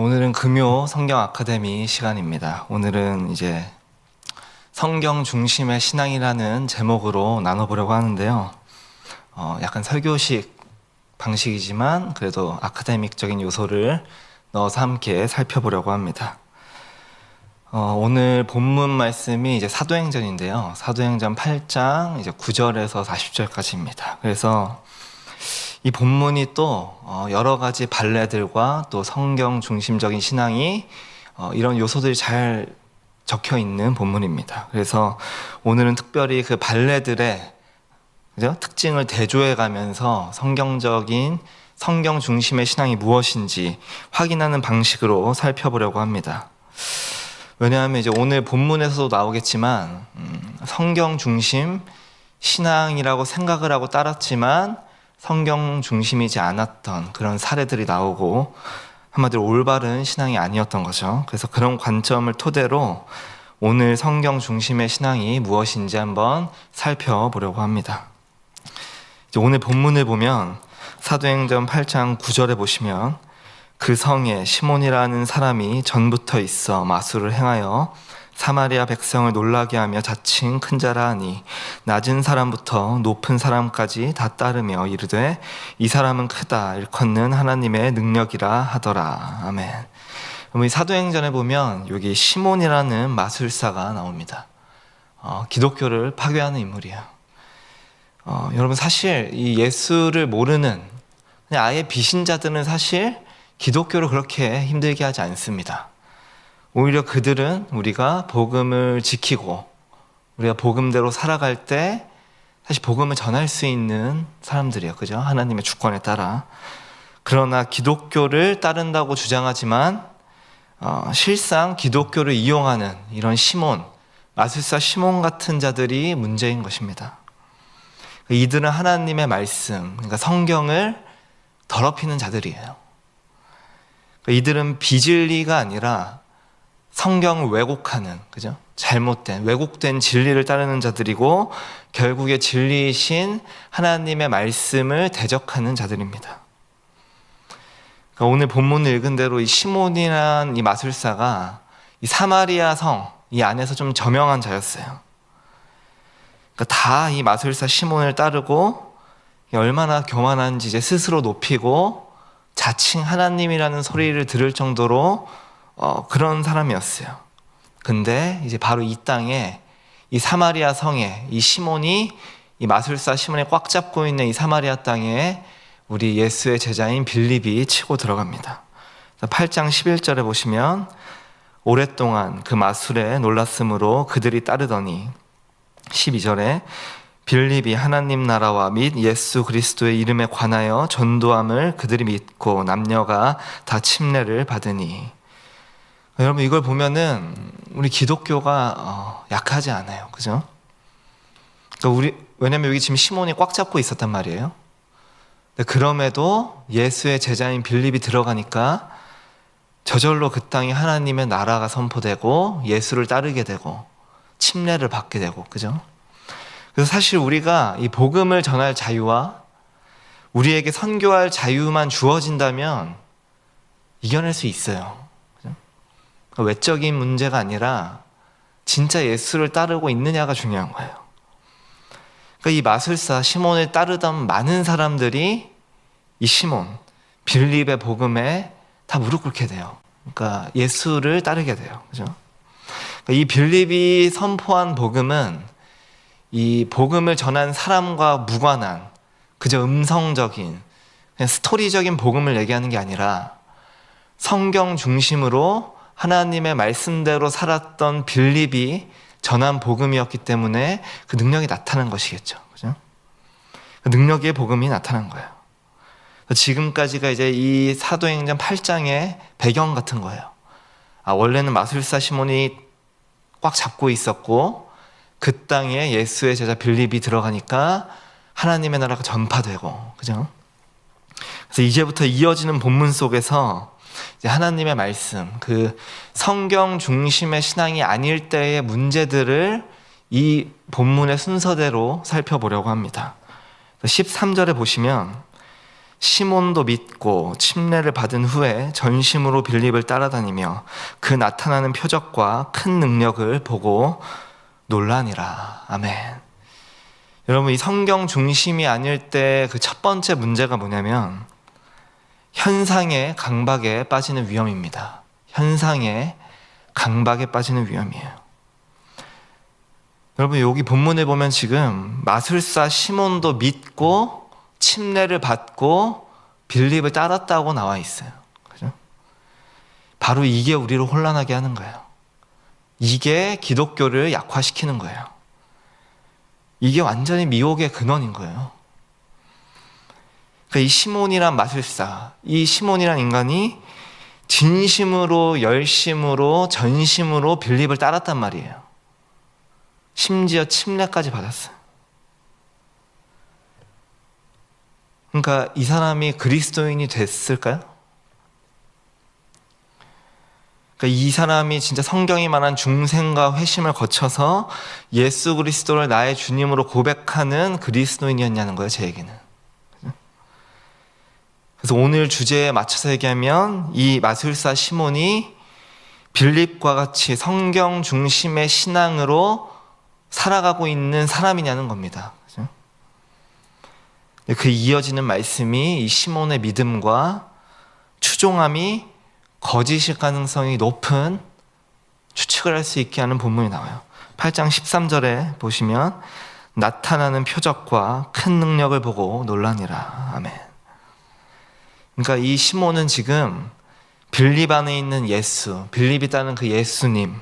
오늘은 금요 성경 아카데미 시간입니다. 오늘은 이제 성경 중심의 신앙이라는 제목으로 나눠보려고 하는데요. 약간 설교식 방식이지만 그래도 아카데믹적인 요소를 넣어서 함께 살펴보려고 합니다. 오늘 본문 말씀이 이제 사도행전인데요. 사도행전 8장 이제 9절에서 40절까지입니다. 그래서 이 본문이 또 여러 가지 발레들과 또 성경 중심적인 신앙이 이런 요소들이 잘 적혀 있는 본문입니다. 그래서 오늘은 특별히 그 발레들의 특징을 대조해 가면서 성경적인 성경 중심의 신앙이 무엇인지 확인하는 방식으로 살펴보려고 합니다. 왜냐하면 이제 오늘 본문에서도 나오겠지만 성경 중심 신앙이라고 생각을 하고 따랐지만 성경 중심이지 않았던 그런 사례들이 나오고 한마디로 올바른 신앙이 아니었던 거죠. 그래서 그런 관점을 토대로 오늘 성경 중심의 신앙이 무엇인지 한번 살펴보려고 합니다. 이제 오늘 본문을 보면 사도행전 8장 9절에 보시면 그 성에 시몬이라는 사람이 전부터 있어 마술을 행하여 사마리아 백성을 놀라게 하며 자칭 큰 자라 하니 낮은 사람부터 높은 사람까지 다 따르며 이르되 이 사람은 크다 일컫는 하나님의 능력이라 하더라. 아멘. 이 사도행전에 보면 여기 시몬이라는 마술사가 나옵니다. 기독교를 파괴하는 인물이에요. 여러분 사실 이 예수를 모르는 그냥 아예 비신자들은 사실 기독교를 그렇게 힘들게 하지 않습니다. 오히려 그들은 우리가 복음을 지키고 우리가 복음대로 살아갈 때 사실 복음을 전할 수 있는 사람들이에요. 그죠? 하나님의 주권에 따라. 그러나 기독교를 따른다고 주장하지만 실상 기독교를 이용하는 이런 시몬, 마술사 시몬 같은 자들이 문제인 것입니다. 이들은 하나님의 말씀, 그러니까 성경을 더럽히는 자들이에요. 이들은 비진리가 아니라 성경을 왜곡하는, 그죠? 잘못된, 왜곡된 진리를 따르는 자들이고 결국에 진리이신 하나님의 말씀을 대적하는 자들입니다. 그러니까 오늘 본문을 읽은 대로 이 시몬이란 이 마술사가 이 사마리아 성, 이 안에서 좀 저명한 자였어요. 그러니까 다 이 마술사 시몬을 따르고 얼마나 교만한지 이제 스스로 높이고 자칭 하나님이라는 소리를 들을 정도로 그런 사람이었어요. 근데 이제 바로 이 땅에 이 사마리아 성에 이 시몬이 이 마술사 시몬이 꽉 잡고 있는 이 사마리아 땅에 우리 예수의 제자인 빌립이 치고 들어갑니다. 8장 11절에 보시면 오랫동안 그 마술에 놀랐으므로 그들이 따르더니 12절에 빌립이 하나님 나라와 및 예수 그리스도의 이름에 관하여 전도함을 그들이 믿고 남녀가 다 침례를 받으니. 여러분 이걸 보면은 우리 기독교가 약하지 않아요. 그죠? 그러니까 왜냐면 여기 지금 시몬이 꽉 잡고 있었단 말이에요. 그럼에도 예수의 제자인 빌립이 들어가니까 저절로 그 땅에 하나님의 나라가 선포되고 예수를 따르게 되고 침례를 받게 되고, 그죠? 그래서 사실 우리가 이 복음을 전할 자유와 우리에게 선교할 자유만 주어진다면 이겨낼 수 있어요. 그죠? 그러니까 외적인 문제가 아니라 진짜 예수를 따르고 있느냐가 중요한 거예요. 그러니까 이 마술사 시몬을 따르던 많은 사람들이 이 시몬, 빌립의 복음에 다 무릎 꿇게 돼요. 그러니까 예수를 따르게 돼요. 그죠? 그러니까 이 빌립이 선포한 복음은 이 복음을 전한 사람과 무관한 그저 음성적인 그냥 스토리적인 복음을 얘기하는 게 아니라 성경 중심으로 하나님의 말씀대로 살았던 빌립이 전한 복음이었기 때문에 그 능력이 나타난 것이겠죠. 그죠? 그 능력의 복음이 나타난 거예요. 지금까지가 이제 이 사도행전 8장의 배경 같은 거예요. 원래는 마술사 시몬이 꽉 잡고 있었고 그 땅에 예수의 제자 빌립이 들어가니까 하나님의 나라가 전파되고, 그죠? 그래서 이제부터 이어지는 본문 속에서 이제 하나님의 말씀, 그 성경 중심의 신앙이 아닐 때의 문제들을 이 본문의 순서대로 살펴보려고 합니다. 13절에 보시면 시몬도 믿고 침례를 받은 후에 전심으로 빌립을 따라다니며 그 나타나는 표적과 큰 능력을 보고 놀라니라. 아멘. 여러분, 이 성경 중심이 아닐 때 그 첫 번째 문제가 뭐냐면 현상의 강박에 빠지는 위험입니다. 현상의 강박에 빠지는 위험이에요. 여러분, 여기 본문에 보면 지금 마술사 시몬도 믿고 침례를 받고 빌립을 따랐다고 나와 있어요. 그죠? 바로 이게 우리를 혼란하게 하는 거예요. 이게 기독교를 약화시키는 거예요. 이게 완전히 미혹의 근원인 거예요. 그러니까 이 시몬이란 마술사, 이 시몬이란 인간이 진심으로 열심으로 전심으로 빌립을 따랐단 말이에요. 심지어 침례까지 받았어요. 그러니까 이 사람이 그리스도인이 됐을까요? 그러니까 이 사람이 진짜 성경이 말한 중생과 회심을 거쳐서 예수 그리스도를 나의 주님으로 고백하는 그리스도인이었냐는 거예요, 제 얘기는. 그래서 오늘 주제에 맞춰서 얘기하면 이 마술사 시몬이 빌립과 같이 성경 중심의 신앙으로 살아가고 있는 사람이냐는 겁니다. 그 이어지는 말씀이 이 시몬의 믿음과 추종함이 거짓일 가능성이 높은 추측을 할 수 있게 하는 본문이 나와요. 8장 13절에 보시면 나타나는 표적과 큰 능력을 보고 놀라니라. 아멘. 그러니까 이 시몬은 지금 빌립 안에 있는 예수, 빌립이 따는 그 예수님,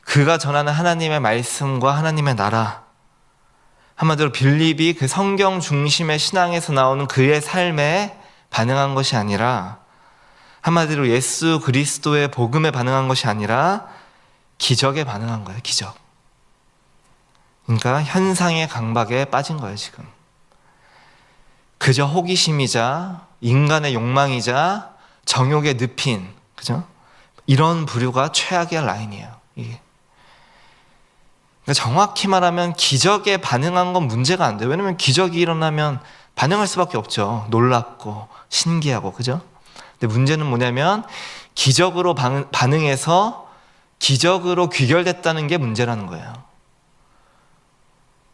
그가 전하는 하나님의 말씀과 하나님의 나라, 한마디로 빌립이 그 성경 중심의 신앙에서 나오는 그의 삶에 반응한 것이 아니라, 한마디로 예수 그리스도의 복음에 반응한 것이 아니라 기적에 반응한 거예요. 기적. 그러니까 현상의 강박에 빠진 거예요. 지금 그저 호기심이자 인간의 욕망이자 정욕의 늪인, 그죠? 이런 부류가 최악의 라인이에요. 이게. 그러니까 정확히 말하면 기적에 반응한 건 문제가 안 돼요. 왜냐면 기적이 일어나면 반응할 수밖에 없죠. 놀랍고 신기하고, 그죠? 근데 문제는 뭐냐면 기적으로 반응해서 기적으로 귀결됐다는 게 문제라는 거예요.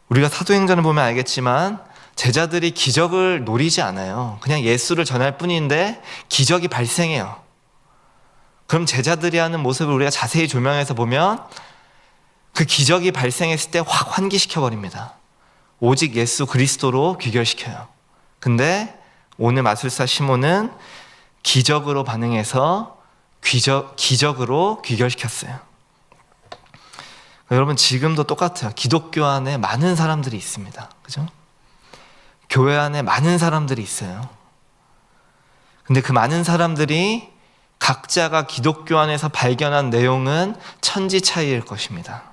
우리가 사도행전을 보면 알겠지만 제자들이 기적을 노리지 않아요. 그냥 예수를 전할 뿐인데 기적이 발생해요. 그럼 제자들이 하는 모습을 우리가 자세히 조명해서 보면 그 기적이 발생했을 때 확 환기시켜 버립니다. 오직 예수 그리스도로 귀결시켜요. 근데 오늘 마술사 시몬은 기적으로 반응해서 기적으로 귀결시켰어요. 여러분, 지금도 똑같아요. 기독교 안에 많은 사람들이 있습니다. 그죠? 교회 안에 많은 사람들이 있어요. 근데 그 많은 사람들이 각자가 기독교 안에서 발견한 내용은 천지 차이일 것입니다.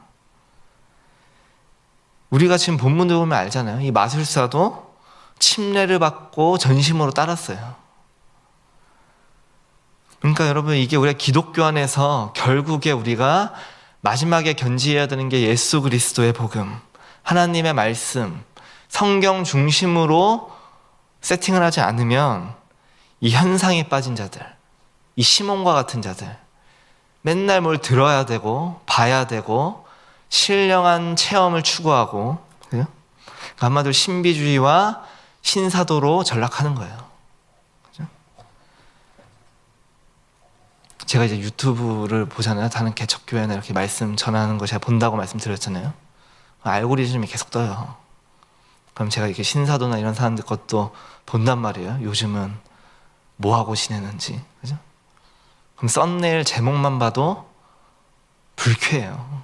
우리가 지금 본문을 보면 알잖아요. 이 마술사도 침례를 받고 전심으로 따랐어요. 그러니까 여러분, 이게 우리가 기독교 안에서 결국에 우리가 마지막에 견지해야 되는 게 예수 그리스도의 복음, 하나님의 말씀, 성경 중심으로 세팅을 하지 않으면 이 현상에 빠진 자들, 이 시몬과 같은 자들, 맨날 뭘 들어야 되고 봐야 되고 신령한 체험을 추구하고, 그죠? 그러니까 한마디로 신비주의와 신사도로 전락하는 거예요. 그죠? 제가 이제 유튜브를 보잖아요. 다른 개척교회나 이렇게 말씀 전하는 거 제가 본다고 말씀드렸잖아요. 알고리즘이 계속 떠요. 그럼 제가 이렇게 신사도나 이런 사람들 것도 본단 말이에요. 요즘은 뭐 하고 지내는지, 그죠? 그럼 썸네일 제목만 봐도 불쾌해요.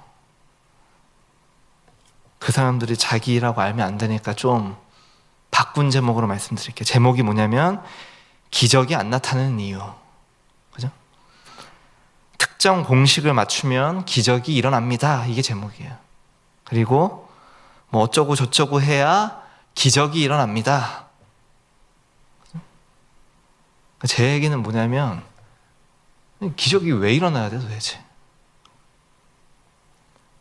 그 사람들이 자기라고 알면 안 되니까 좀 바꾼 제목으로 말씀드릴게요. 제목이 뭐냐면 기적이 안 나타나는 이유, 그죠? 특정 공식을 맞추면 기적이 일어납니다. 이게 제목이에요. 그리고 뭐 어쩌고 저쩌고 해야 기적이 일어납니다. 제 얘기는 뭐냐면 기적이 왜 일어나야 돼 도대체?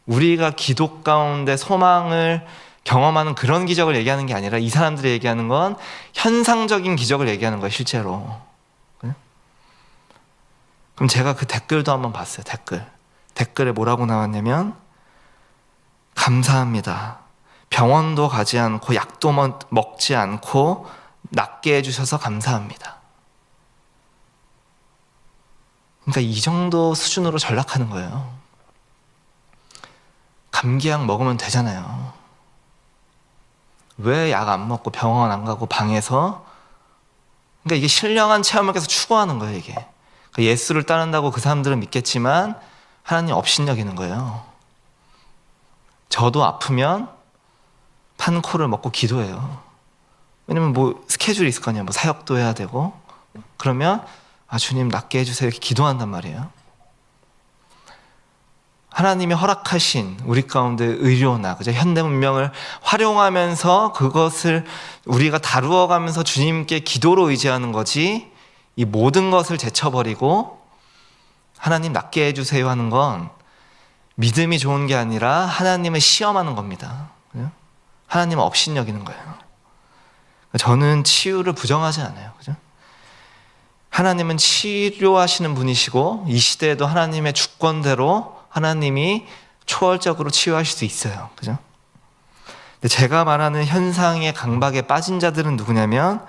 우리가 기도 가운데 소망을 경험하는 그런 기적을 얘기하는 게 아니라 이 사람들이 얘기하는 건 현상적인 기적을 얘기하는 거예요, 실제로. 그럼 제가 그 댓글도 한번 봤어요. 댓글에 뭐라고 나왔냐면, 감사합니다. 병원도 가지 않고 약도 먹지 않고 낫게 해주셔서 감사합니다. 그러니까 이 정도 수준으로 전락하는 거예요. 감기약 먹으면 되잖아요. 왜 약 안 먹고 병원 안 가고 방에서? 그러니까 이게 신령한 체험을 계속 추구하는 거예요, 이게. 그러니까 예수를 따른다고 그 사람들은 믿겠지만 하나님 업신여기는 거예요. 저도 아프면 판코를 먹고 기도해요. 왜냐면 뭐 스케줄이 있을 거 아니에요. 뭐 사역도 해야 되고. 그러면 주님 낫게 해주세요 이렇게 기도한단 말이에요. 하나님이 허락하신 우리 가운데 의료나 그죠? 현대 문명을 활용하면서 그것을 우리가 다루어가면서 주님께 기도로 의지하는 거지, 이 모든 것을 제쳐버리고 하나님 낫게 해주세요 하는 건 믿음이 좋은 게 아니라 하나님을 시험하는 겁니다. 그죠? 하나님은 업신여기는 거예요. 저는 치유를 부정하지 않아요. 그죠? 하나님은 치료하시는 분이시고 이 시대에도 하나님의 주권대로 하나님이 초월적으로 치유하실 수 있어요. 그죠? 근데 제가 말하는 현상의 강박에 빠진 자들은 누구냐면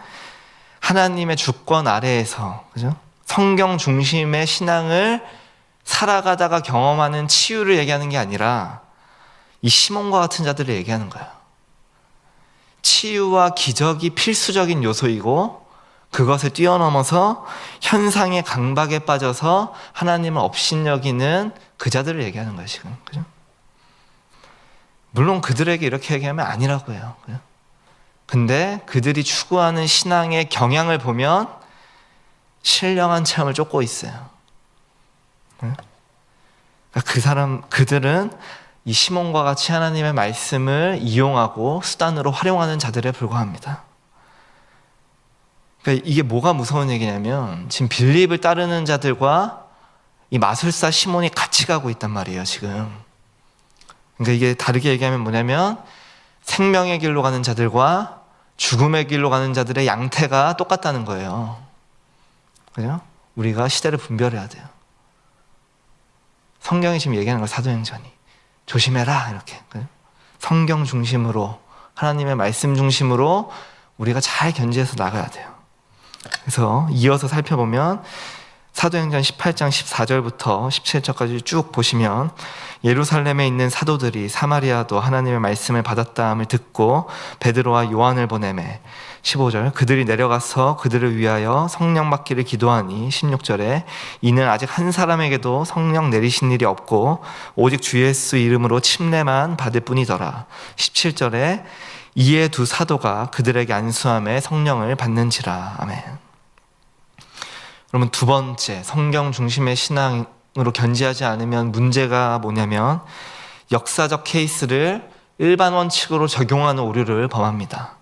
하나님의 주권 아래에서, 그죠? 성경 중심의 신앙을 살아가다가 경험하는 치유를 얘기하는 게 아니라 이 시몬과 같은 자들을 얘기하는 거예요. 치유와 기적이 필수적인 요소이고 그것을 뛰어넘어서 현상의 강박에 빠져서 하나님을 업신여기는 그 자들을 얘기하는 거예요, 지금. 그죠? 물론 그들에게 이렇게 얘기하면 아니라고 해요. 그죠? 근데 그들이 추구하는 신앙의 경향을 보면 신령한 체험을 쫓고 있어요. 그러니까 그들은 이 시몬과 같이 하나님의 말씀을 이용하고 수단으로 활용하는 자들에 불과합니다. 그러니까 이게 뭐가 무서운 얘기냐면 지금 빌립을 따르는 자들과 이 마술사 시몬이 같이 가고 있단 말이에요, 지금. 그러니까 이게 다르게 얘기하면 뭐냐면 생명의 길로 가는 자들과 죽음의 길로 가는 자들의 양태가 똑같다는 거예요. 그죠? 우리가 시대를 분별해야 돼요. 성경이 지금 얘기하는 거 사도행전이. 조심해라, 이렇게. 그죠? 성경 중심으로, 하나님의 말씀 중심으로 우리가 잘 견지해서 나가야 돼요. 그래서 이어서 살펴보면 사도행전 18장 14절부터 17절까지 쭉 보시면 예루살렘에 있는 사도들이 사마리아도 하나님의 말씀을 받았다함을 듣고 베드로와 요한을 보내매 15절 그들이 내려가서 그들을 위하여 성령 받기를 기도하니 16절에 이는 아직 한 사람에게도 성령 내리신 일이 없고 오직 주 예수 이름으로 침례만 받을 뿐이더라. 17절에 이에 두 사도가 그들에게 안수함에 성령을 받는지라. 아멘. 그러면 두 번째, 성경 중심의 신앙으로 견지하지 않으면 문제가 뭐냐면 역사적 케이스를 일반 원칙으로 적용하는 오류를 범합니다.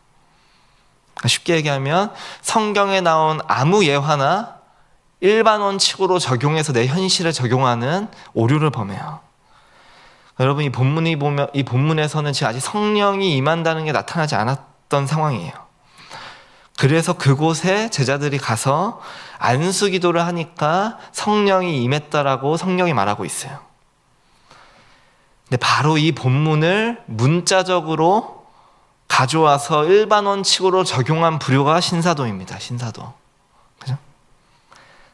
쉽게 얘기하면 성경에 나온 아무 예화나 일반 원칙으로 적용해서 내 현실에 적용하는 오류를 범해요. 여러분, 이 본문에서는 지금 아직 성령이 임한다는 게 나타나지 않았던 상황이에요. 그래서 그곳에 제자들이 가서 안수 기도를 하니까 성령이 임했다라고 성경이 말하고 있어요. 근데 바로 이 본문을 문자적으로 가져와서 일반 원칙으로 적용한 부류가 신사도입니다. 신사도. 그죠?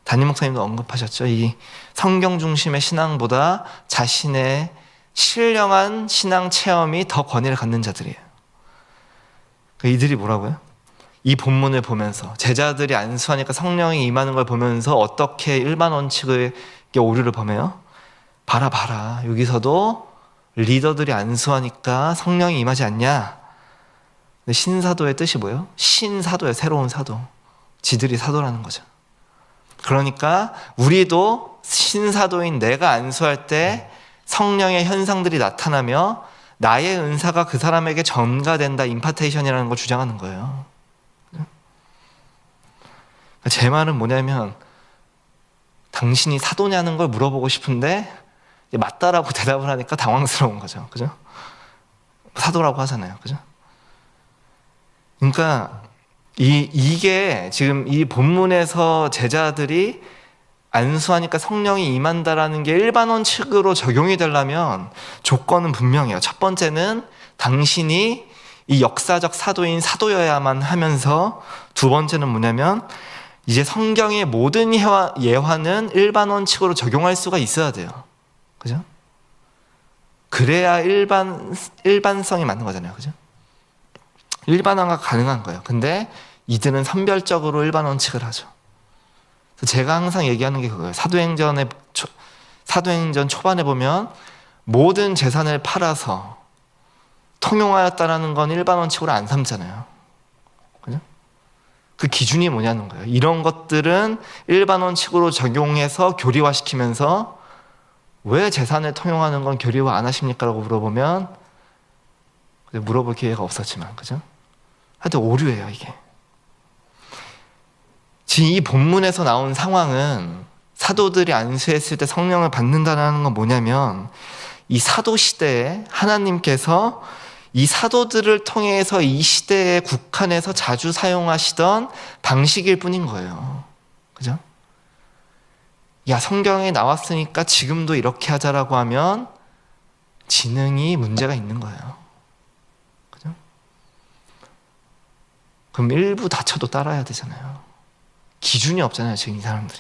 담임 목사님도 언급하셨죠. 이 성경 중심의 신앙보다 자신의 신령한 신앙 체험이 더 권위를 갖는 자들이에요. 이들이 뭐라고요? 이 본문을 보면서 제자들이 안수하니까 성령이 임하는 걸 보면서 어떻게 일반 원칙의 오류를 범해요? 봐라 여기서도 리더들이 안수하니까 성령이 임하지 않냐? 근데 신사도의 뜻이 뭐예요? 신사도예요. 새로운 사도. 지들이 사도라는 거죠. 그러니까 우리도 신사도인 내가 안수할 때 성령의 현상들이 나타나며 나의 은사가 그 사람에게 전가된다. 임파테이션이라는 걸 주장하는 거예요. 제 말은 뭐냐면 당신이 사도냐는 걸 물어보고 싶은데 맞다라고 대답을 하니까 당황스러운 거죠. 그죠? 사도라고 하잖아요. 그죠? 그러니까 이게 지금 이 본문에서 제자들이 안수하니까 성령이 임한다라는 게 일반 원칙으로 적용이 되려면 조건은 분명해요. 첫 번째는 당신이 이 역사적 사도인 사도여야만 하면서, 두 번째는 뭐냐면 이제 성경의 모든 예화는 일반 원칙으로 적용할 수가 있어야 돼요. 그죠? 그래야 일반성이 맞는 거잖아요. 그죠? 일반화가 가능한 거예요. 근데 이들은 선별적으로 일반 원칙을 하죠. 제가 항상 얘기하는 게 그거예요. 사도행전 초반에 보면 모든 재산을 팔아서 통용하였다라는 건 일반 원칙으로 안 삼잖아요. 그죠? 그 기준이 뭐냐는 거예요. 이런 것들은 일반 원칙으로 적용해서 교리화시키면서 왜 재산을 통용하는 건 교리화 안 하십니까? 라고 물어보면 물어볼 기회가 없었지만, 그죠? 하여튼 오류예요, 이게. 지금 이 본문에서 나온 상황은 사도들이 안수했을 때 성령을 받는다는 건 뭐냐면 이 사도 시대에 하나님께서 이 사도들을 통해서 이 시대에 국한해서 자주 사용하시던 방식일 뿐인 거예요. 그죠? 야, 성경에 나왔으니까 지금도 이렇게 하자라고 하면 지능이 문제가 있는 거예요. 그죠? 그럼 일부 다쳐도 따라야 되잖아요. 기준이 없잖아요, 지금 이 사람들이.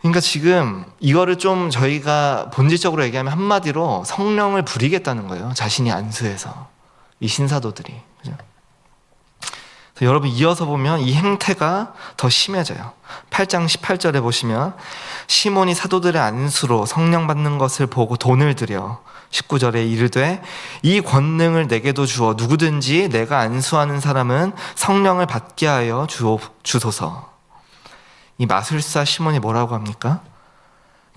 그러니까 지금 이거를 좀 저희가 본질적으로 얘기하면 한마디로 성령을 부리겠다는 거예요. 자신이 안수해서. 이 신사도들이. 그죠? 여러분 이어서 보면 이 행태가 더 심해져요. 8장 18절에 보시면 시몬이 사도들의 안수로 성령 받는 것을 보고 돈을 들여 19절에 이르되 이 권능을 내게도 주어 누구든지 내가 안수하는 사람은 성령을 받게 하여 주소서. 이 마술사 시몬이 뭐라고 합니까?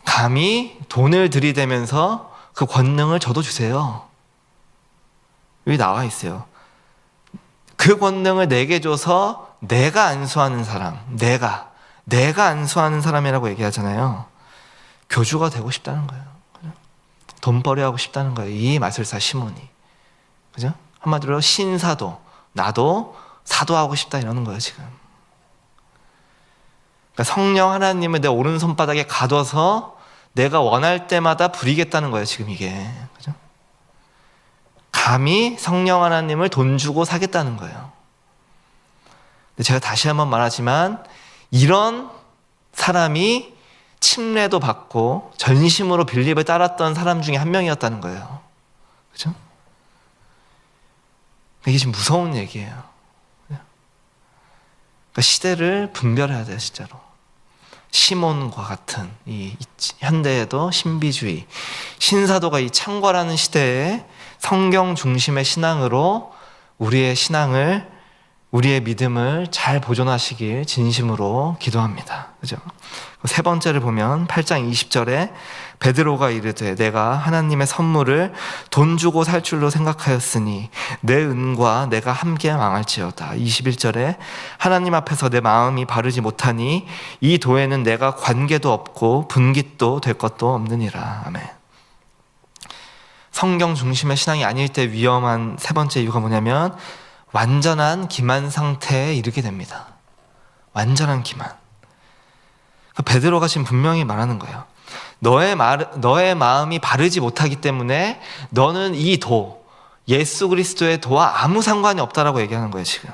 감히 돈을 들이대면서 그 권능을 저도 주세요. 여기 나와 있어요. 그 권능을 내게 줘서 내가 안수하는 사람, 내가 안수하는 사람이라고 얘기하잖아요. 교주가 되고 싶다는 거예요. 그죠? 돈벌이 하고 싶다는 거예요. 이 마술사 시몬이. 그죠? 한마디로 신사도, 나도 사도하고 싶다 이러는 거예요, 지금. 그러니까 성령 하나님을 내 오른손바닥에 가둬서 내가 원할 때마다 부리겠다는 거예요, 지금 이게. 그죠? 감히 성령 하나님을 돈 주고 사겠다는 거예요. 근데 제가 다시 한번 말하지만 이런 사람이 침례도 받고 전심으로 빌립을 따랐던 사람 중에 한 명이었다는 거예요. 그죠? 이게 지금 무서운 얘기예요. 그러니까 시대를 분별해야 돼요, 진짜로. 시몬과 같은 이 현대에도 신비주의, 신사도가 이 창궐하는 시대에 성경 중심의 신앙으로 우리의 신앙을, 우리의 믿음을 잘 보존하시길 진심으로 기도합니다. 그죠? 세 번째를 보면 8장 20절에 베드로가 이르되 내가 하나님의 선물을 돈 주고 살 줄로 생각하였으니 내 은과 내가 함께 망할지어다. 21절에 하나님 앞에서 내 마음이 바르지 못하니 이 도에는 내가 관계도 없고 분깃도 될 것도 없느니라. 아멘. 성경 중심의 신앙이 아닐 때 위험한 세 번째 이유가 뭐냐면 완전한 기만 상태에 이르게 됩니다. 완전한 기만. 베드로가 지금 분명히 말하는 거예요. 너의 마음이 바르지 못하기 때문에 너는 이 도, 예수 그리스도의 도와 아무 상관이 없다라고 얘기하는 거예요, 지금.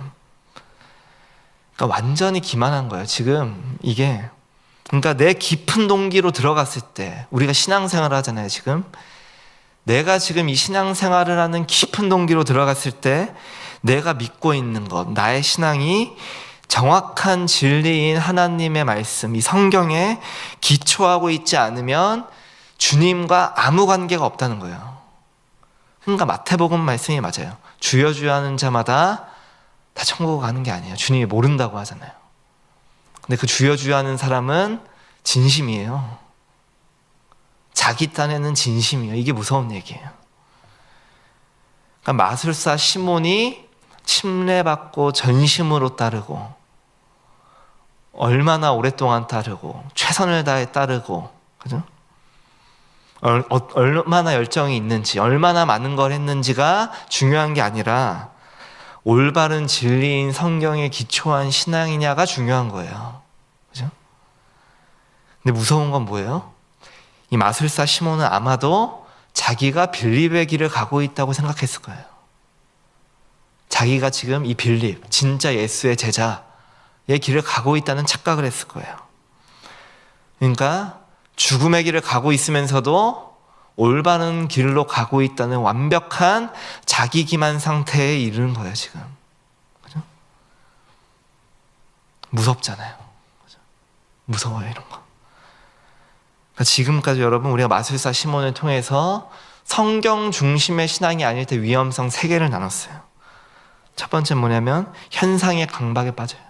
그러니까 완전히 기만한 거예요, 지금 이게. 그러니까 내 깊은 동기로 들어갔을 때, 우리가 신앙생활을 하잖아요, 지금. 내가 지금 이 신앙생활을 하는 깊은 동기로 들어갔을 때 내가 믿고 있는 것, 나의 신앙이 정확한 진리인 하나님의 말씀, 이 성경에 기초하고 있지 않으면 주님과 아무 관계가 없다는 거예요. 그러니까 마태복음 말씀이 맞아요. 주여 주여 하는 자마다 다 천국 가는 게 아니에요. 주님이 모른다고 하잖아요. 근데 그 주여 주여 하는 사람은 진심이에요. 자기 딴에는 진심이에요. 이게 무서운 얘기예요. 그러니까 마술사 시몬이 침례받고 전심으로 따르고 얼마나 오랫동안 따르고 최선을 다해 따르고, 그죠? 얼마나 열정이 있는지, 얼마나 많은 걸 했는지가 중요한 게 아니라 올바른 진리인 성경에 기초한 신앙이냐가 중요한 거예요. 그죠? 근데 무서운 건 뭐예요? 이 마술사 시몬은 아마도 자기가 빌립의 길을 가고 있다고 생각했을 거예요. 자기가 지금 이 빌립, 진짜 예수의 제자의 길을 가고 있다는 착각을 했을 거예요. 그러니까 죽음의 길을 가고 있으면서도 올바른 길로 가고 있다는 완벽한 자기 기만 상태에 이르는 거예요, 지금. 그죠? 무섭잖아요. 그죠? 무서워요, 이런 거. 그러니까 지금까지 여러분, 우리가 마술사 시몬을 통해서 성경 중심의 신앙이 아닐 때 위험성 3개를 나눴어요. 첫 번째는 뭐냐면 현상의 강박에 빠져요.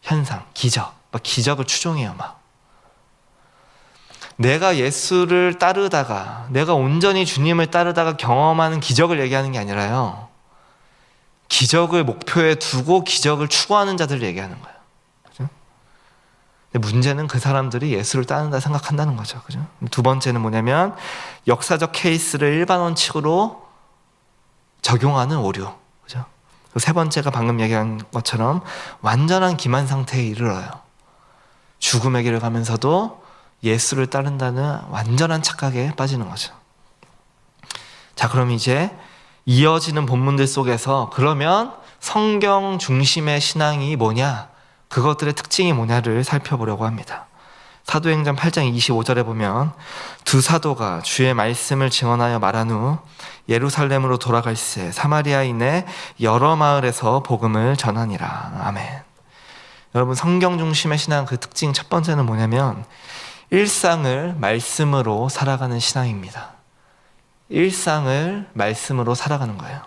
현상, 기적. 막 기적을 추종해요, 막. 내가 예수를 따르다가, 내가 온전히 주님을 따르다가 경험하는 기적을 얘기하는 게 아니라요, 기적을 목표에 두고 기적을 추구하는 자들을 얘기하는 거예요. 그죠? 근데 문제는 그 사람들이 예수를 따른다 생각한다는 거죠. 그죠? 두 번째는 뭐냐면 역사적 케이스를 일반 원칙으로 적용하는 오류. 그죠? 세 번째가 방금 얘기한 것처럼 완전한 기만 상태에 이르러요. 죽음의 길을 가면서도 예수를 따른다는 완전한 착각에 빠지는 거죠. 자, 그럼 이제 이어지는 본문들 속에서 그러면 성경 중심의 신앙이 뭐냐, 그것들의 특징이 뭐냐를 살펴보려고 합니다. 사도행전 8장 25절에 보면 두 사도가 주의 말씀을 증언하여 말한 후 예루살렘으로 돌아갈새 사마리아인의 여러 마을에서 복음을 전하니라. 아멘. 여러분, 성경 중심의 신앙 그 특징 첫 번째는 뭐냐면 일상을 말씀으로 살아가는 신앙입니다. 일상을 말씀으로 살아가는 거예요.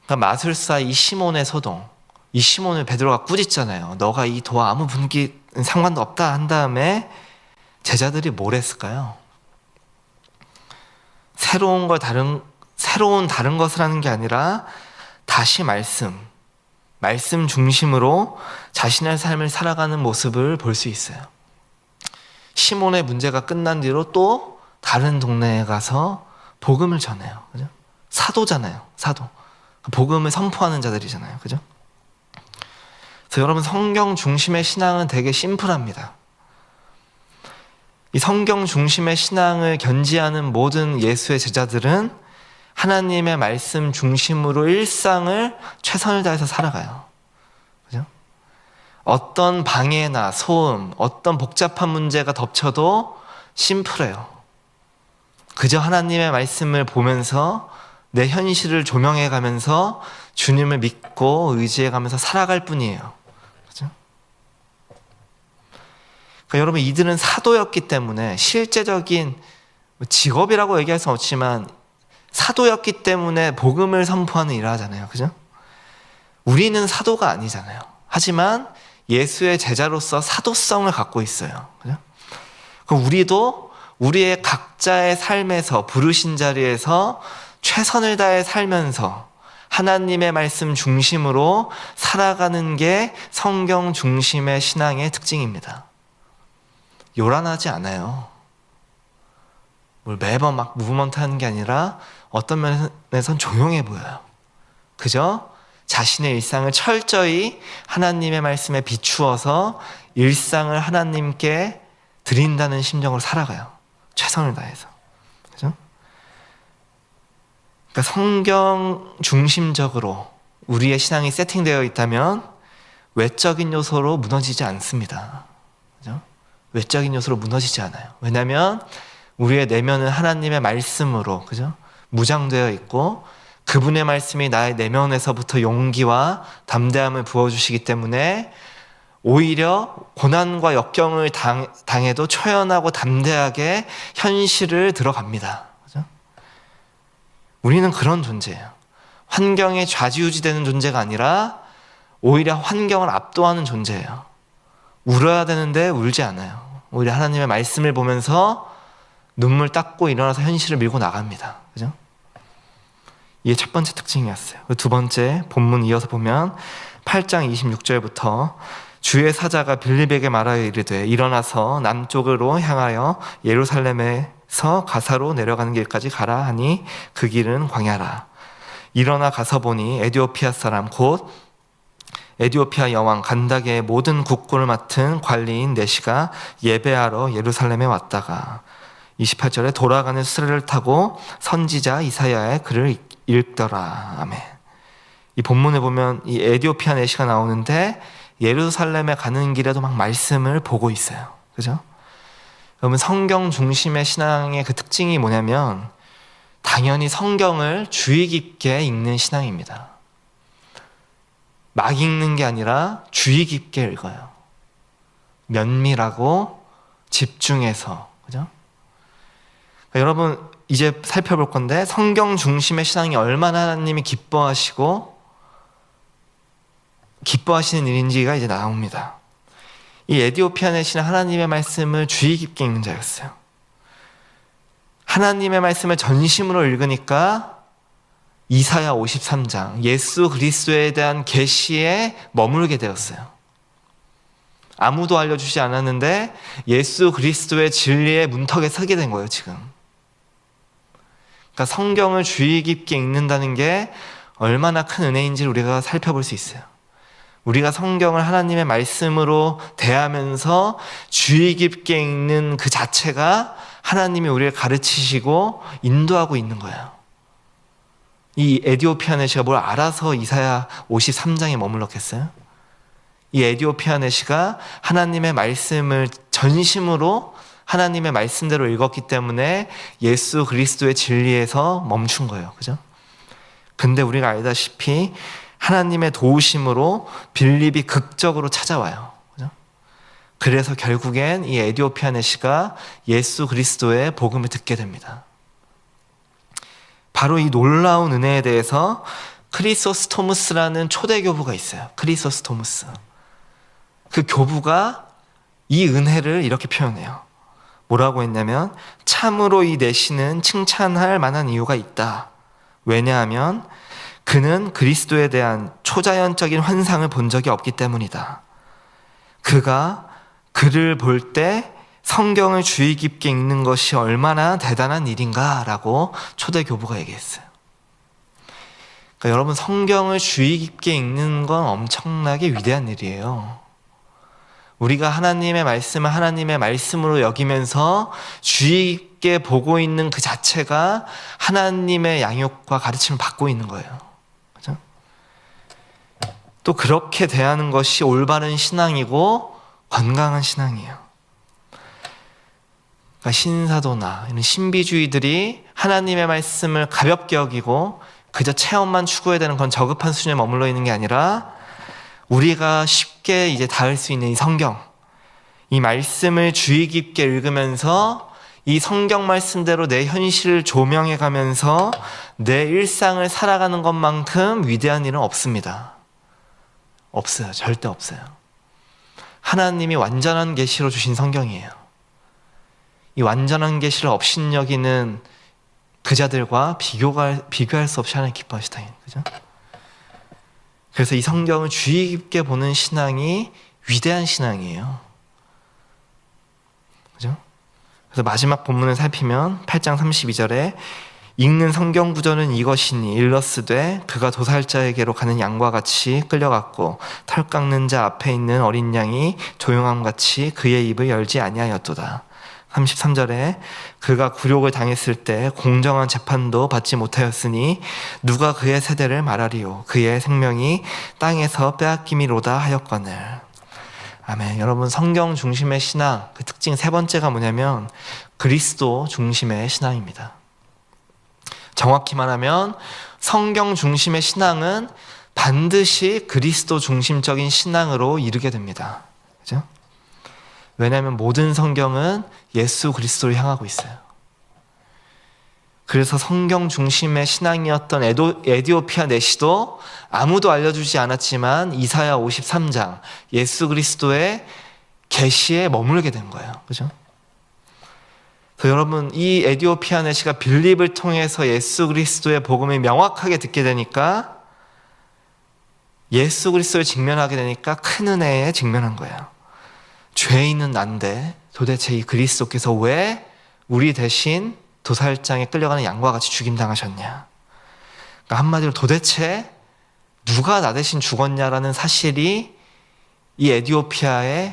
그러니까 마술사 이 시몬의 소동, 이 시몬을 베드로가 꾸짖잖아요. 너가 이 도와 아무 분기 상관도 없다 한 다음에 제자들이 뭘 했을까요? 새로운 다른 것을 하는 게 아니라 다시 말씀 중심으로 자신의 삶을 살아가는 모습을 볼 수 있어요. 시몬의 문제가 끝난 뒤로 또 다른 동네에 가서 복음을 전해요. 그죠? 사도잖아요. 사도. 복음을 선포하는 자들이잖아요. 그죠? 그래서 여러분, 성경 중심의 신앙은 되게 심플합니다. 이 성경 중심의 신앙을 견지하는 모든 예수의 제자들은 하나님의 말씀 중심으로 일상을 최선을 다해서 살아가요. 그죠? 어떤 방해나 소음, 어떤 복잡한 문제가 덮쳐도 심플해요. 그저 하나님의 말씀을 보면서 내 현실을 조명해 가면서 주님을 믿고 의지해 가면서 살아갈 뿐이에요. 그죠? 그러니까 여러분, 이들은 사도였기 때문에 실제적인 직업이라고 얘기할 수는 없지만 사도였기 때문에 복음을 선포하는 일을 하잖아요. 그죠? 우리는 사도가 아니잖아요. 하지만 예수의 제자로서 사도성을 갖고 있어요. 그죠? 그럼 우리도 우리의 각자의 삶에서 부르신 자리에서 최선을 다해 살면서 하나님의 말씀 중심으로 살아가는 게 성경 중심의 신앙의 특징입니다. 요란하지 않아요. 뭘 매번 막 무브먼트하는 게 아니라 어떤 면에선 조용해 보여요. 그죠? 자신의 일상을 철저히 하나님의 말씀에 비추어서 일상을 하나님께 드린다는 심정으로 살아가요. 최선을 다해서. 그죠? 그러니까 성경 중심적으로 우리의 신앙이 세팅되어 있다면 외적인 요소로 무너지지 않습니다. 그죠? 외적인 요소로 무너지지 않아요. 왜냐하면 우리의 내면은 하나님의 말씀으로, 그죠? 무장되어 있고 그분의 말씀이 나의 내면에서부터 용기와 담대함을 부어주시기 때문에 오히려 고난과 역경을 당해도 초연하고 담대하게 현실을 들어갑니다. 그죠? 우리는 그런 존재예요. 환경에 좌지우지되는 존재가 아니라 오히려 환경을 압도하는 존재예요. 울어야 되는데 울지 않아요. 오히려 하나님의 말씀을 보면서 눈물 닦고 일어나서 현실을 밀고 나갑니다. 그죠? 이게 첫 번째 특징이었어요. 두 번째, 본문 이어서 보면 8장 26절부터 주의 사자가 빌립에게 말하여 이르되 일어나서 남쪽으로 향하여 예루살렘에 에서 가사로 내려가는 길까지 가라 하니 그 길은 광야라. 일어나 가서 보니 에디오피아 사람 곧 에디오피아 여왕 간다게의 모든 국군을 맡은 관리인 내시가 예배하러 예루살렘에 왔다가 28절에 돌아가는 수레를 타고 선지자 이사야의 글을 읽더라. 아멘. 이 본문에 보면 이 에디오피아 내시가 나오는데 예루살렘에 가는 길에도 막 말씀을 보고 있어요. 그죠? 여러분, 성경 중심의 신앙의 그 특징이 뭐냐면 당연히 성경을 주의 깊게 읽는 신앙입니다. 막 읽는 게 아니라 주의 깊게 읽어요. 면밀하고 집중해서. 그죠? 그러니까 여러분, 이제 살펴볼 건데 성경 중심의 신앙이 얼마나 하나님이 기뻐하시는 일인지가 이제 나옵니다. 이 에디오피아 내시는 하나님의 말씀을 주의 깊게 읽는 자였어요. 하나님의 말씀을 전심으로 읽으니까 이사야 53장 예수 그리스도에 대한 계시에 머물게 되었어요. 아무도 알려주지 않았는데 예수 그리스도의 진리의 문턱에 서게 된 거예요, 지금. 그러니까 성경을 주의 깊게 읽는다는 게 얼마나 큰 은혜인지를 우리가 살펴볼 수 있어요. 우리가 성경을 하나님의 말씀으로 대하면서 주의 깊게 읽는 그 자체가 하나님이 우리를 가르치시고 인도하고 있는 거예요. 이 에디오피아 내시가 뭘 알아서 이사야 53장에 머물렀겠어요? 이 에디오피아 내시가 하나님의 말씀을 전심으로 하나님의 말씀대로 읽었기 때문에 예수 그리스도의 진리에서 멈춘 거예요. 그죠? 근데 우리가 알다시피 하나님의 도우심으로 빌립이 극적으로 찾아와요. 그죠? 그래서 결국엔 이 에디오피아 내시가 예수 그리스도의 복음을 듣게 됩니다. 바로 이 놀라운 은혜에 대해서 크리소스토무스라는 초대 교부가 있어요. 크리소스토무스. 그 교부가 이 은혜를 이렇게 표현해요. 뭐라고 했냐면 참으로 이 내시는 칭찬할 만한 이유가 있다. 왜냐하면 그는 그리스도에 대한 초자연적인 환상을 본 적이 없기 때문이다. 그가 그를 볼 때 성경을 주의 깊게 읽는 것이 얼마나 대단한 일인가라고 초대 교부가 얘기했어요. 그러니까 여러분, 성경을 주의 깊게 읽는 건 엄청나게 위대한 일이에요. 우리가 하나님의 말씀을 하나님의 말씀으로 여기면서 주의 깊게 보고 있는 그 자체가 하나님의 양육과 가르침을 받고 있는 거예요. 그죠? 또 그렇게 대하는 것이 올바른 신앙이고 건강한 신앙이에요. 그러니까 신사도나 이런 신비주의들이 하나님의 말씀을 가볍게 여기고 그저 체험만 추구해야 되는 건 저급한 수준에 머물러 있는 게 아니라 우리가 쉽게 이제 닿을 수 있는 이 성경, 이 말씀을 주의 깊게 읽으면서 이 성경 말씀대로 내 현실을 조명해 가면서 내 일상을 살아가는 것만큼 위대한 일은 없습니다. 없어요. 절대 없어요. 하나님이 완전한 계시로 주신 성경이에요. 이 완전한 계시를 업신여기는 그 자들과 비교할 수 없이 하나님 기뻐하시다. 그죠? 그래서 이 성경을 주의 깊게 보는 신앙이 위대한 신앙이에요. 그죠? 그래서 마지막 본문을 살피면 8장 32절에 읽는 성경 구절은 이것이니 일러스되 그가 도살자에게로 가는 양과 같이 끌려갔고 털 깎는 자 앞에 있는 어린 양이 조용함같이 그의 입을 열지 아니하였도다. 33절에 그가 굴욕을 당했을 때 공정한 재판도 받지 못하였으니 누가 그의 세대를 말하리요 그의 생명이 땅에서 빼앗김이로다 하였거늘. 아멘. 여러분, 성경 중심의 신앙 그 특징 세 번째가 뭐냐면 그리스도 중심의 신앙입니다. 정확히 말하면 성경 중심의 신앙은 반드시 그리스도 중심적인 신앙으로 이르게 됩니다. 그죠? 왜냐하면 모든 성경은 예수 그리스도를 향하고 있어요. 그래서 성경 중심의 신앙이었던 에디오피아 내시도 아무도 알려주지 않았지만 이사야 53장 예수 그리스도의 계시에 머물게 된 거예요. 그죠? 그래서 여러분, 이 에디오피아 내시가 빌립을 통해서 예수 그리스도의 복음을 명확하게 듣게 되니까 예수 그리스도를 직면하게 되니까 큰 은혜에 직면한 거예요. 죄인은 난데 도대체 이 그리스도께서 왜 우리 대신 도살장에 끌려가는 양과 같이 죽임당하셨냐. 그러니까 한마디로 도대체 누가 나 대신 죽었냐라는 사실이 이 에디오피아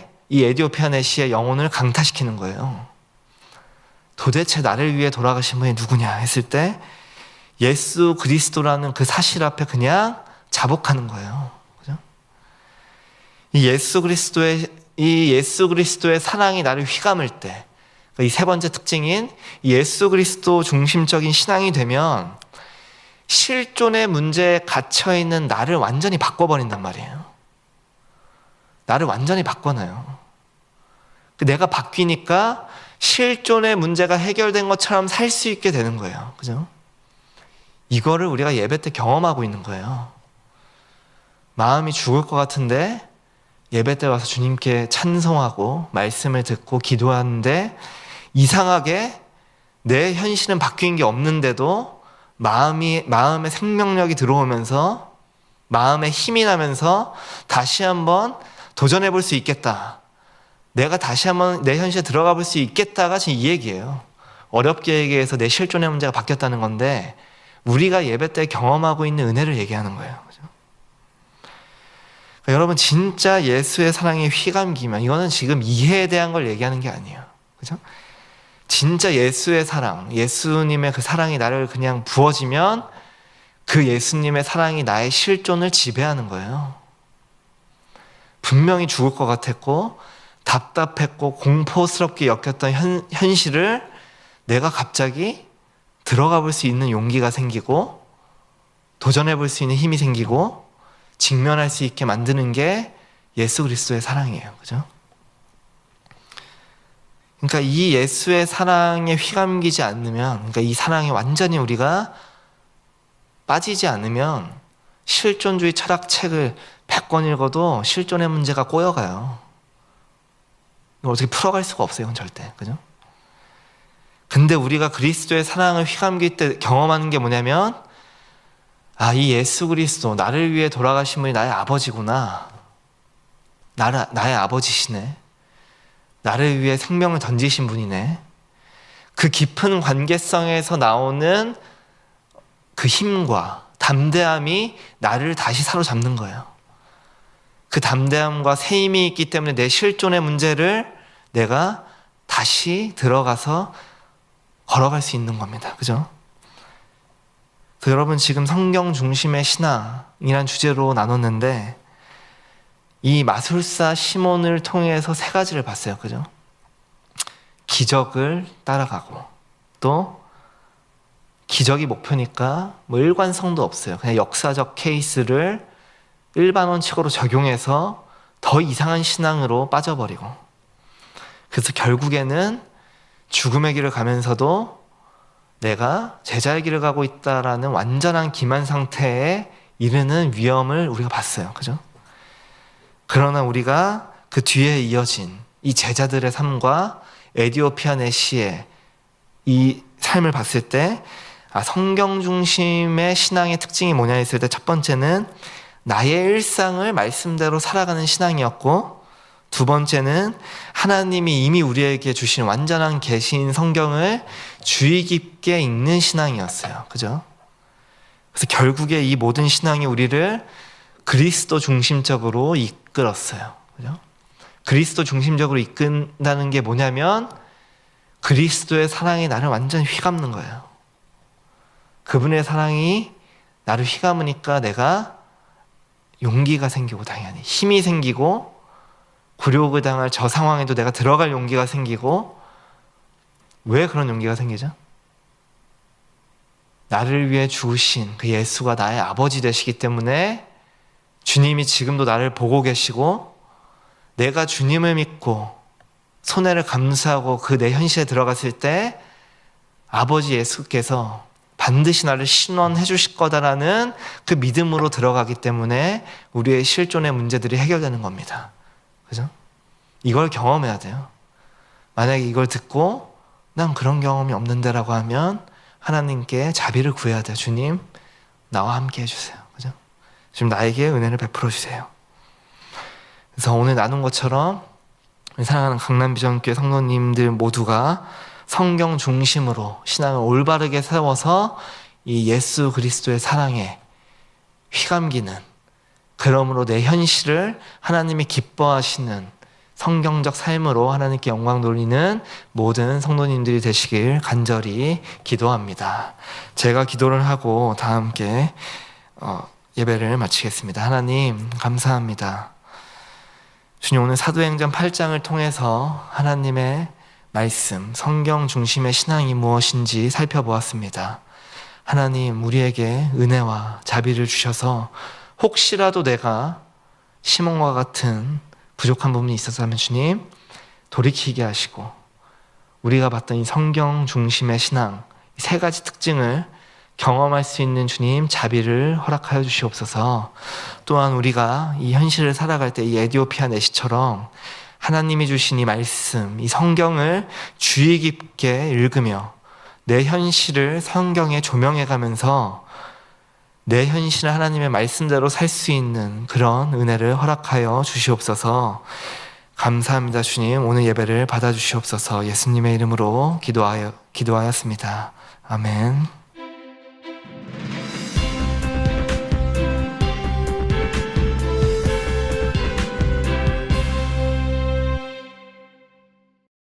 내시의 영혼을 강타시키는 거예요. 도대체 나를 위해 돌아가신 분이 누구냐 했을 때 예수 그리스도라는 그 사실 앞에 그냥 자복하는 거예요. 그죠? 이 예수 그리스도의 사랑이 나를 휘감을 때, 이 세 번째 특징인 예수 그리스도 중심적인 신앙이 되면 실존의 문제에 갇혀있는 나를 완전히 바꿔버린단 말이에요. 나를 완전히 바꿔놔요. 내가 바뀌니까 실존의 문제가 해결된 것처럼 살 수 있게 되는 거예요. 그죠? 이거를 우리가 예배 때 경험하고 있는 거예요. 마음이 죽을 것 같은데 예배 때 와서 주님께 찬송하고 말씀을 듣고 기도하는데 이상하게 내 현실은 바뀐 게 없는데도 마음에 생명력이 들어오면서 마음에 힘이 나면서 다시 한번 도전해 볼 수 있겠다. 내가 다시 한번 내 현실에 들어가 볼 수 있겠다가 지금 이 얘기예요. 어렵게 얘기해서 내 실존의 문제가 바뀌었다는 건데 우리가 예배 때 경험하고 있는 은혜를 얘기하는 거예요. 그죠? 그러니까 여러분 진짜 예수의 사랑에 휘감기면 이거는 지금 이해에 대한 걸 얘기하는 게 아니에요. 그죠? 진짜 예수의 사랑, 예수님의 그 사랑이 나를 그냥 부어지면 그 예수님의 사랑이 나의 실존을 지배하는 거예요. 분명히 죽을 것 같았고 답답했고 공포스럽게 여겼던 현실을 내가 갑자기 들어가 볼 수 있는 용기가 생기고 도전해 볼 수 있는 힘이 생기고 직면할 수 있게 만드는 게 예수 그리스도의 사랑이에요. 그죠? 그러니까 이 예수의 사랑에 휘감기지 않으면, 그러니까 이 사랑에 완전히 우리가 빠지지 않으면 실존주의 철학책을 100권 읽어도 실존의 문제가 꼬여가요. 이걸 어떻게 풀어갈 수가 없어요. 이건 절대. 그죠? 근데 우리가 그리스도의 사랑을 휘감길 때 경험하는 게 뭐냐면 이 예수 그리스도 나를 위해 돌아가신 분이 나의 아버지구나. 나의 아버지시네. 나를 위해 생명을 던지신 분이네. 그 깊은 관계성에서 나오는 그 힘과 담대함이 나를 다시 사로잡는 거예요. 그 담대함과 새 힘이 있기 때문에 내 실존의 문제를 내가 다시 들어가서 걸어갈 수 있는 겁니다. 그죠? 그래서 여러분 지금 성경 중심의 신앙이란 주제로 나눴는데 이 마술사 시몬을 통해서 세 가지를 봤어요. 그죠? 기적을 따라가고 또 기적이 목표니까 일관성도 없어요. 그냥 역사적 케이스를 일반 원칙으로 적용해서 더 이상한 신앙으로 빠져버리고 그래서 결국에는 죽음의 길을 가면서도 내가 제자의 길을 가고 있다라는 완전한 기만 상태에 이르는 위험을 우리가 봤어요. 그죠? 그러나 우리가 그 뒤에 이어진 이 제자들의 삶과 에디오피아 내시의 이 삶을 봤을 때 성경 중심의 신앙의 특징이 뭐냐 했을 때 첫 번째는 나의 일상을 말씀대로 살아가는 신앙이었고 두 번째는 하나님이 이미 우리에게 주신 완전한 계시인 성경을 주의 깊게 읽는 신앙이었어요. 그죠? 그래서 결국에 이 모든 신앙이 우리를 그리스도 중심적으로 이끌었어요. 그죠? 그리스도 중심적으로 이끈다는 게 뭐냐면 그리스도의 사랑이 나를 완전히 휘감는 거예요. 그분의 사랑이 나를 휘감으니까 내가 용기가 생기고 당연히 힘이 생기고 굴욕을 당할 저 상황에도 내가 들어갈 용기가 생기고 왜 그런 용기가 생기죠? 나를 위해 죽으신 그 예수가 나의 아버지 되시기 때문에 주님이 지금도 나를 보고 계시고 내가 주님을 믿고 손해를 감수하고 그 내 현실에 들어갔을 때 아버지 예수께서 반드시 나를 신원해 주실 거다라는 그 믿음으로 들어가기 때문에 우리의 실존의 문제들이 해결되는 겁니다. 그죠? 이걸 경험해야 돼요. 만약에 이걸 듣고 난 그런 경험이 없는데라고 하면 하나님께 자비를 구해야 돼요. 주님, 나와 함께 해주세요. 그죠? 지금 나에게 은혜를 베풀어 주세요. 그래서 오늘 나눈 것처럼 사랑하는 강남비전교회 성도님들 모두가 성경 중심으로 신앙을 올바르게 세워서 이 예수 그리스도의 사랑에 휘감기는, 그러므로 내 현실을 하나님이 기뻐하시는 성경적 삶으로 하나님께 영광 돌리는 모든 성도님들이 되시길 간절히 기도합니다. 제가 기도를 하고 다 함께 예배를 마치겠습니다. 하나님 감사합니다. 주님, 오늘 사도행전 8장을 통해서 하나님의 말씀, 성경 중심의 신앙이 무엇인지 살펴보았습니다. 하나님, 우리에게 은혜와 자비를 주셔서 혹시라도 내가 시몬과 같은 부족한 부분이 있었다면 주님 돌이키게 하시고, 우리가 봤던 이 성경 중심의 신앙, 이 세 가지 특징을 경험할 수 있는 주님 자비를 허락하여 주시옵소서. 또한 우리가 이 현실을 살아갈 때 이 에디오피아 내시처럼 하나님이 주신 이 말씀, 이 성경을 주의 깊게 읽으며 내 현실을 성경에 조명해 가면서 내 현실을 하나님의 말씀대로 살 수 있는 그런 은혜를 허락하여 주시옵소서. 감사합니다. 주님, 오늘 예배를 받아주시옵소서. 예수님의 이름으로 기도하였습니다. 아멘.